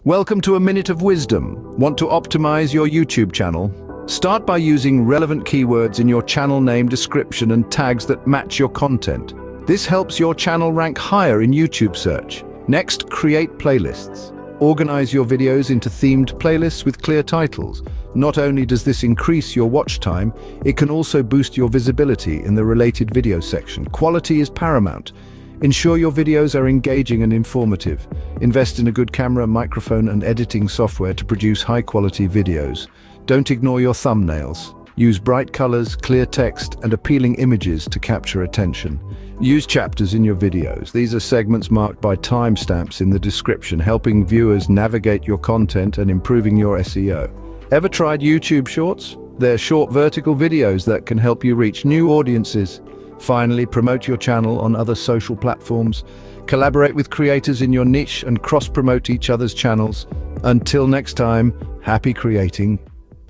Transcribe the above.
Welcome to a Minute of Wisdom. Want to optimize your YouTube channel? Start by using relevant keywords in your channel name, description, and tags that match your content. This helps your channel rank higher in YouTube search. Next, create playlists. Organize your videos into themed playlists with clear titles. Not only does this increase your watch time, it can also boost your visibility in the related video section. Quality is paramount. Ensure your videos are engaging and informative. Invest in a good camera, microphone, and editing software to produce high-quality videos. Don't ignore your thumbnails. Use bright colors, clear text, and appealing images to capture attention. Use chapters in your videos. These are segments marked by timestamps in the description, helping viewers navigate your content and improving your SEO. Ever tried YouTube Shorts? They're short vertical videos that can help you reach new audiences. Finally, promote your channel on other social platforms. Collaborate with creators in your niche and cross-promote each other's channels. Until next time, happy creating.